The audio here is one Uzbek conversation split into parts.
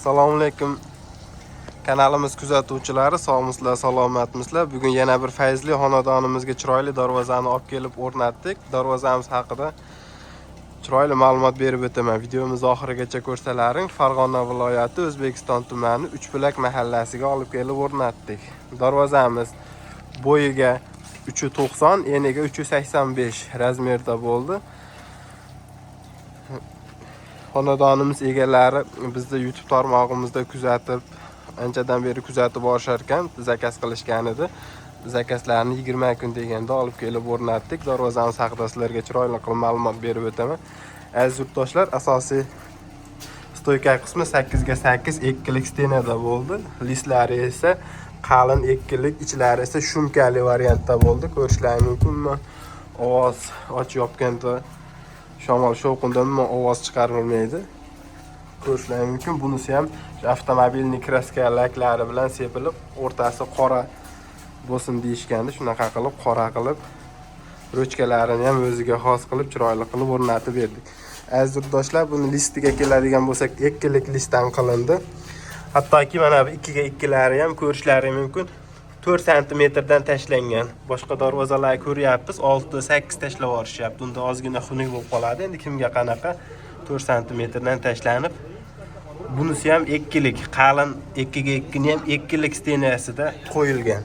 Assalomu alaykum. Kanalimiz kuzatuvchilari, sog'misizlar, salomatmisizlar? Bugun yana bir fayzli xonadonimizga chiroyli darvozani olib kelib o'rnatdik. Darvozamiz haqida chiroyli ma'lumot berib o'taman. Videomizni oxirigacha ko'rsalaring. Farg'ona viloyati, O'zbekiston tumani Uchbulak mahallasiga olib kelib o'rnatdik. Darvozamiz bo'yiga 390, eniga 385 razmerda bo'ldi. Xonadonimiz egalari bizni YouTube tarmog'imizda kuzatib, anchadan beri kuzatib borishar ekan, zakaz qilishgan edi. Zakazlarni 20 kun deganda olib kelib o'rnatdik. Darvozamiz haqida sizlarga chiroyli qilib ma'lumot berib o'taman. Aziz yurtdoshlar, asosiy stoyka qismi 8 ga 8 ekkilik stenada bo'ldi. Listlari esa qalin ekkilik, ichlari esa shumkali variantda bo'ldi. Ko'rishlaringiz mumkin. Ovoz och yopganda shamol shovqindan ovoz chiqarilmaydi. Ko'rishlaringiz mumkin. Bunisi ham avtomobilning kraska laklari bilan sepilib, o'rtasi qora bo'lsin deyishganda, shunaqa qilib qora qilib, ruchkalarini ham o'ziga xos qilib, chiroyli qilib o'rnatib berdik. Aziz yurtdoshlar, buni listiga keladigan bo'lsak, ikkilik listdan qilindi. Hattoki mana bu 2 ga 2 lari ham ko'rishlaringiz mumkin. 4 sm dan tashlangan. Boshqa darvozalarni ko'ryapmiz, 6-8 tashlab yuborishyapti. Unda ozgina xunuk bo'lib qoladi. Endi kimga qanaqa 4 sm dan tashlanib. Bunisi ham ikkilik, qalin 2 ga 2 ni ham ikkilik stenasida qo'yilgan.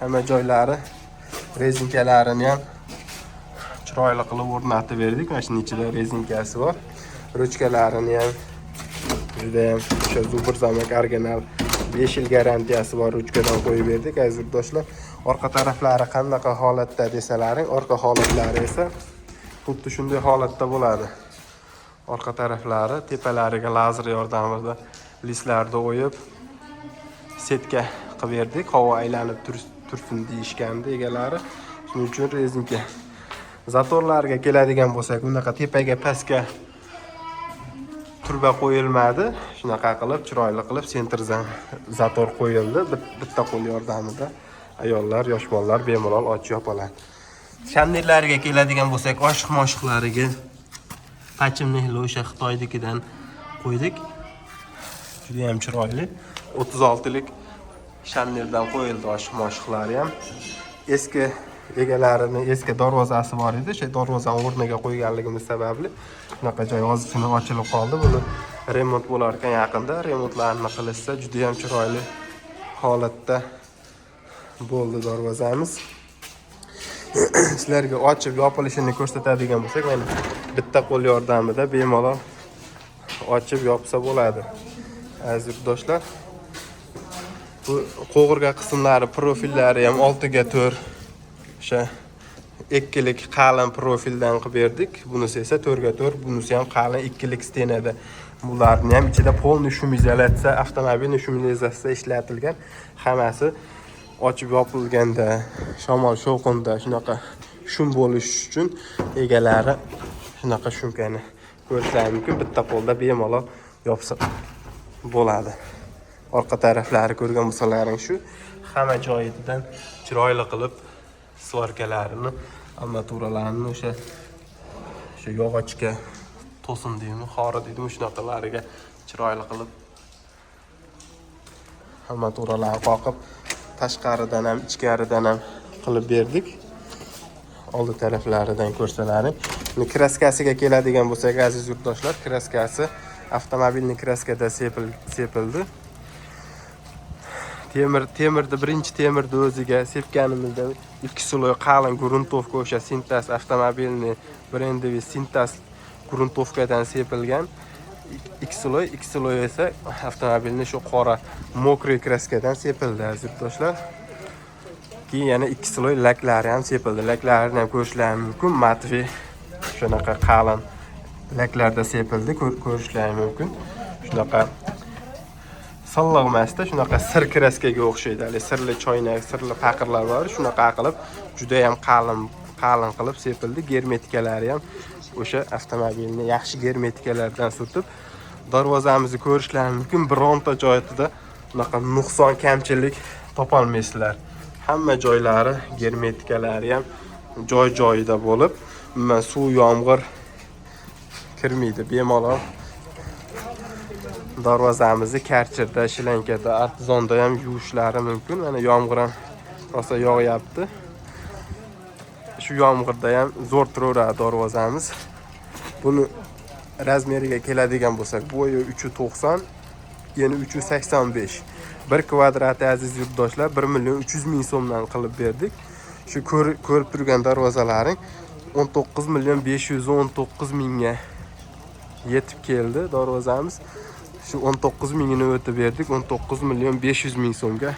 Hamma joylari rezinkalarini ham chiroyli qilib o'rnatib berdik. Mana shuning ichida rezinkasi bor. Ruchkalarini ham juda ham o'sha zubur zamak original 5 yil garantiyasi bor ruchkadan qo'yib berdik. Aziz yurtdoshlar, orqa taraflari qanaqa holatda desalaring, orqa holatlari esa xuddi shunday holatda bo'ladi. Orqa taraflari tepalariga lazer yordamida listlarda o'yib setka qilib berdik. Havo aylanib tursin deyishgandi egalari. Shuning uchun rezinka. Zatorlarga keladigan bo'lsak, bunaqa tepaga pastga turba qo'yilmadi. Shunaqa qilib chiroyli qilib sentrdan zator qo'yildi. Bitta qo'l yordamida ayollar, yosh bolalar bemalol ochib yopoladi. Shandirlarga keladigan bo'lsak, oshiq-moshiqlariga pachimni o'sha Xitoynikidan qo'ydik. Juda ham chiroyli. 36 lik shandirdan qo'yildi oshiq-moshiqlari ham. Eski egalarini, eski darvozasi bor edi. O'sha darvozani o'rniga qo'yganligimiz sababli shunaqa joy ozgina ochilib qoldi. Buni remont bo'lar ekan yaqinda. Remontlarni qilishsa juda ham chiroyli holatda bo'ldi darvozamiz. Sizlarga ochib yopilishini ko'rsatadigan bo'lsak, mana bitta qo'l yordamida bemalol ochib yopsa bo'ladi. Aziz yurtdoshlar, bu qo'g'irga qismlari, profillari ham 6 ga 4 o'sha ikkilik qalin profildan qilib berdik. Bunisi esa 4 ga 4, bunisi ham qalin ikkilik stenada. Bularni ham ichida polniy shum izolyatsiya, avtomobilning shum izolyatsiyasida ishlatilgan. Hammasi ochib yopilganda, shamol shovqinda shunaqa shum bo'lish uchun egalari shunaqa shumkani ko'rishlaringiz mumkin. Bitta qo'lda bemalol yopsa bo'ladi. Orqa taraflari ko'rgan bo'lsalaring shu, hamma joyidan chiroyli qilib svarkalarini, armaturalarini o'sha yog'ochga to'sin deymi, xori deymi, shunaqalariga chiroyli qilib armaturalarni qoqib, tashqaridan ham, ichkaridan ham qilib berdik. Oldi taraflaridan ko'rsalaring. Kraskasiga keladigan bo'lsak, aziz yurtdoshlar, kraskasi avtomobilning kraskada sepildi. Temirni birinchi temirni o'ziga sepganimizda 2 sloy qalin gruntovka, o'sha Sintas avtomobilning brendivi Sintas gruntovkadan sepilgan. 2 sloy esa avtomobilning shu qora mokriy kraskadan sepildi, aziz yurtdoshlar. Keyin yana 2 sloy laklari ham sepildi. Laklarini ham ko'rishlaringiz mumkin. Matvi shunaqa qalin laklarda sepildi, ko'rishlaringiz mumkin. Shunaqa silliq emasda, shunaqa sir kraskaga o'xshaydi. Sirli choynak, sirli paqirlar bor. Shunaqa qilib juda ham qalin qilib sepildi. Germetikalari ham o'sha avtomobilni yaxshi germetikalardan surtib, darvozamizni ko'rishlaringiz mumkin. Bironta joyida bunaqa nuqson, kamchilik topolmaysizlar. Hamma joylari, germetikalari ham joy-joyida bo'lib, suv, yomg'ir kirmaydi. Bemalol Darvozamizni Karchirda, Shilankada, Artizonda ham yuvishlari mumkin. Mana yomg'ir ham rosa yog'yapti. Shu yomg'irda ham zo'r turaveradi darvozamiz. Buni razmeriga keladigan bo'lsak, bo'yi 390, eni 385. 1 kvadrati aziz yurtdoshlar 1.300.000 so'mdan qilib berdik. Shu ko'rib turgan darvozalaring 19.519.000 ga yetib keldi darvozamiz. Shu 19.000 ni o'tib berdik. 19.500.000 so'mga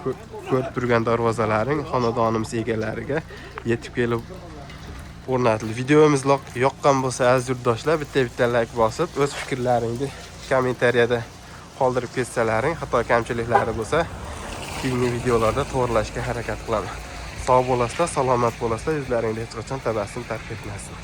ko'rib turgan darvozalaring xonadonimiz egalariga yetib kelib o'rnatildi. Videomiz yoqqan bo'lsa aziz yurtdoshlar, bitta like bosib, o'z fikrlaringni kommentariyada qoldirib ketsalaring, xato kamchiliklari bo'lsa, keyingi videolarda to'g'rilashga harakat qilaman. Sog' bo'lasizlar, salomat bo'lasizlar, yuzlaringda hech qachon tabassum tark etmasin.